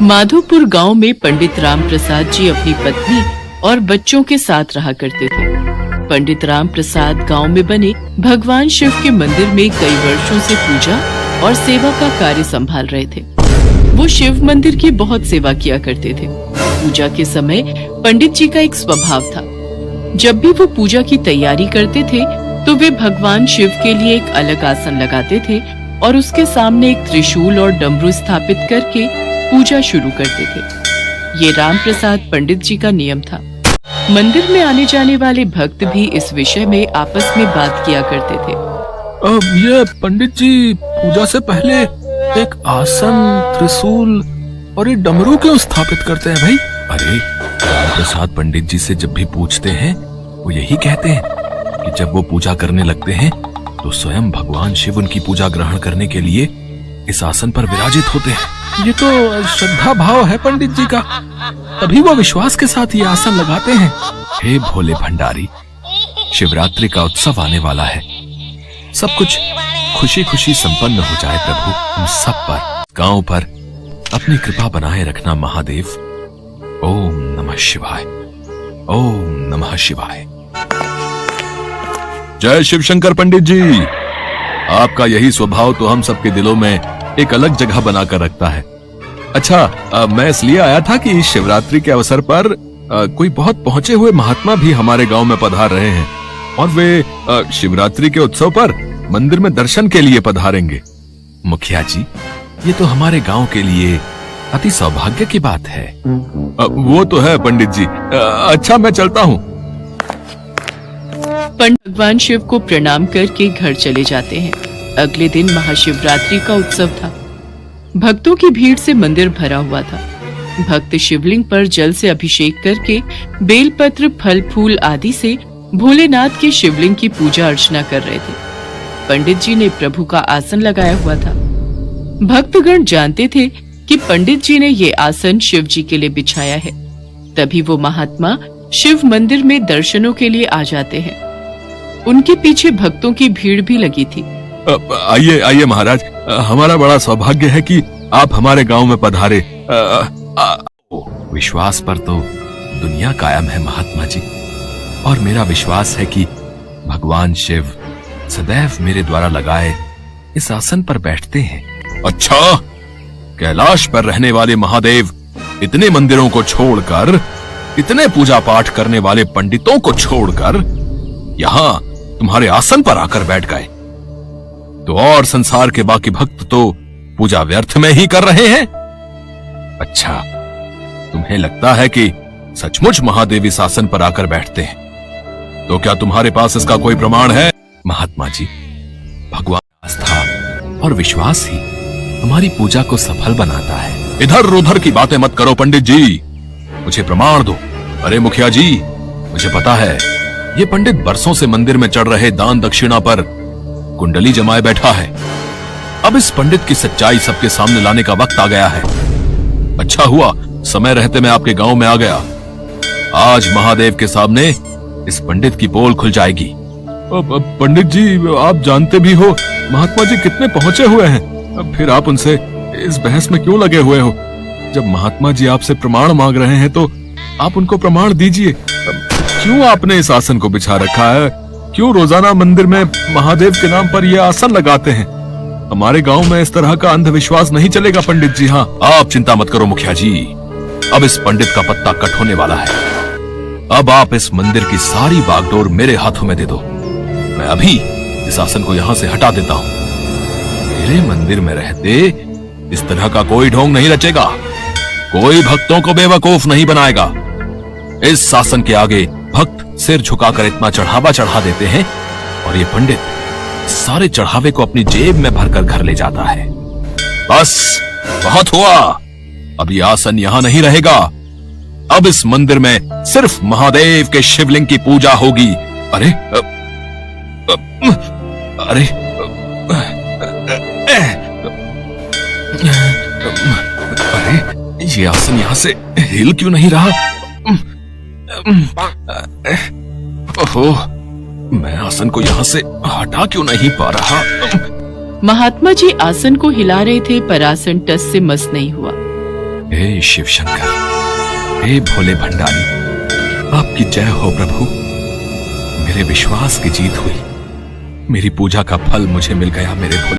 माधोपुर गांव में पंडित राम प्रसाद जी अपनी पत्नी और बच्चों के साथ रहा करते थे। पंडित राम प्रसाद गांव में बने भगवान शिव के मंदिर में कई वर्षों से पूजा और सेवा का कार्य संभाल रहे थे। वो शिव मंदिर की बहुत सेवा किया करते थे। पूजा के समय पंडित जी का एक स्वभाव था, जब भी वो पूजा की तैयारी करते थे तो वे भगवान शिव के लिए एक अलग आसन लगाते थे और उसके सामने एक त्रिशूल और डमरू स्थापित करके पूजा शुरू करते थे। ये राम प्रसाद पंडित जी का नियम था। मंदिर में आने जाने वाले भक्त भी इस विषय में आपस में बात किया करते थे। अब ये पंडित जी पूजा से पहले एक आसन, त्रिशूल और एक डमरू क्यों स्थापित करते हैं भाई? अरे राम प्रसाद पंडित जी से जब भी पूछते हैं वो यही कहते हैं कि जब वो पूजा करने लगते हैं तो स्वयं भगवान शिव उनकी पूजा ग्रहण करने के लिए इस आसन पर विराजित होते हैं। ये तो श्रद्धा भाव है पंडित जी का, तभी वो विश्वास के साथ ये आसन लगाते हैं। हे भोले भंडारी, शिवरात्रि का उत्सव आने वाला है। सब कुछ खुशी खुशी संपन्न हो जाए प्रभु। हम सब पर, गांव पर अपनी कृपा बनाए रखना महादेव। ओम नमः शिवाय, ओम नमः शिवाय। जय शिव शंकर पंडित जी। आपका यही स्वभाव तो हम सबके दिलों में एक अलग जगह बनाकर रखता है। अच्छा, मैं इसलिए आया था कि शिवरात्रि के अवसर पर कोई बहुत पहुंचे हुए महात्मा भी हमारे गांव में पधार रहे हैं और वे शिवरात्रि के उत्सव पर मंदिर में दर्शन के लिए पधारेंगे। मुखिया जी, ये तो हमारे गांव के लिए अति सौभाग्य की बात है। वो तो है पंडित जी। अच्छा, मैं चलता हूँ। पंडित भगवान शिव को प्रणाम करके घर चले जाते हैं। अगले दिन महाशिवरात्रि का उत्सव था। भक्तों की भीड़ से मंदिर भरा हुआ था। भक्त शिवलिंग पर जल से अभिषेक करके बेलपत्र, फल फूल आदि से भोलेनाथ के शिवलिंग की पूजा अर्चना कर रहे थे। पंडित जी ने प्रभु का आसन लगाया हुआ था। भक्तगण जानते थे कि पंडित जी ने ये आसन शिव जी के लिए बिछाया है। तभी वो महात्मा शिव मंदिर में दर्शनों के लिए आ जाते हैं। उनके पीछे भक्तों की भीड़ भी लगी थी। आइए आइए महाराज, हमारा बड़ा सौभाग्य है कि आप हमारे गांव में पधारे। विश्वास पर तो दुनिया कायम है महात्मा जी, और मेरा विश्वास है कि भगवान शिव सदैव मेरे द्वारा लगाए इस आसन पर बैठते हैं। अच्छा, कैलाश पर रहने वाले महादेव इतने मंदिरों को छोड़कर, इतने पूजा पाठ करने वाले पंडितों को छोड़कर यहाँ तुम्हारे आसन पर आकर बैठ गए, तो और संसार के बाकी भक्त तो पूजा व्यर्थ में ही कर रहे हैं। अच्छा, तुम्हें लगता है कि सचमुच महादेव इस आसन पर आकर बैठते हैं, तो क्या तुम्हारे पास इसका कोई प्रमाण है? महात्मा जी, भगवान आस्था और विश्वास ही हमारी पूजा को सफल बनाता है। इधर उधर की बातें मत करो पंडित जी, मुझे प्रमाण दो। अरे मुखिया जी, मुझे पता है ये पंडित बरसों से मंदिर में चढ़ रहे दान दक्षिणा पर कुंडली जमाए बैठा है। अब इस पंडित की सच्चाई सबके सामने लाने का वक्त आ गया है। अच्छा हुआ समय रहते मैं आपके गांव में आ गया। आज महादेव के सामने इस पंडित की पोल खुल जाएगी। पंडित जी, आप जानते भी हो महात्मा जी कितने पहुंचे हुए हैं, फिर आप उनसे इस बहस में क्यों लगे हुए हो? जब महात्मा जी आपसे प्रमाण मांग रहे हैं तो आप उनको प्रमाण दीजिए। क्यों आपने इस आसन को बिछा रखा है? क्यों रोजाना मंदिर में महादेव के नाम पर यह आसन लगाते हैं? हमारे गांव में इस तरह का अंधविश्वास नहीं चलेगा पंडित जी। हाँ, आप चिंता मत करो मुखिया जी, अब इस पंडित का पत्ता कट होने वाला है। अब आप इस मंदिर की सारी बागडोर मेरे हाथों में दे दो। मैं अभी इस आसन को यहाँ से हटा देता हूँ। मेरे मंदिर में रहते इस तरह का कोई ढोंग नहीं रचेगा, कोई भक्तों को बेवकूफ नहीं बनाएगा। इस शासन के आगे भक्त सिर झुकाकर इतना चढ़ावा चढ़ा देते हैं और ये पंडित सारे चढ़ावे को अपनी जेब में भरकर घर ले जाता है। बस बहुत हुआ, अब ये आसन यहां नहीं रहेगा। अब इस मंदिर में सिर्फ महादेव के शिवलिंग की पूजा होगी। अरे अरे अरे, ये आसन यहां से हिल क्यों नहीं रहा? ओहो, मैं आसन को यहाँ से हटा क्यों नहीं पा रहा? महात्मा जी आसन को हिला रहे थे पर आसन टस से मस नहीं हुआ। हे शिव शंकर, हे भोले भंडारी, आपकी जय हो प्रभु। मेरे विश्वास की जीत हुई, मेरी पूजा का फल मुझे मिल गया मेरे भोले।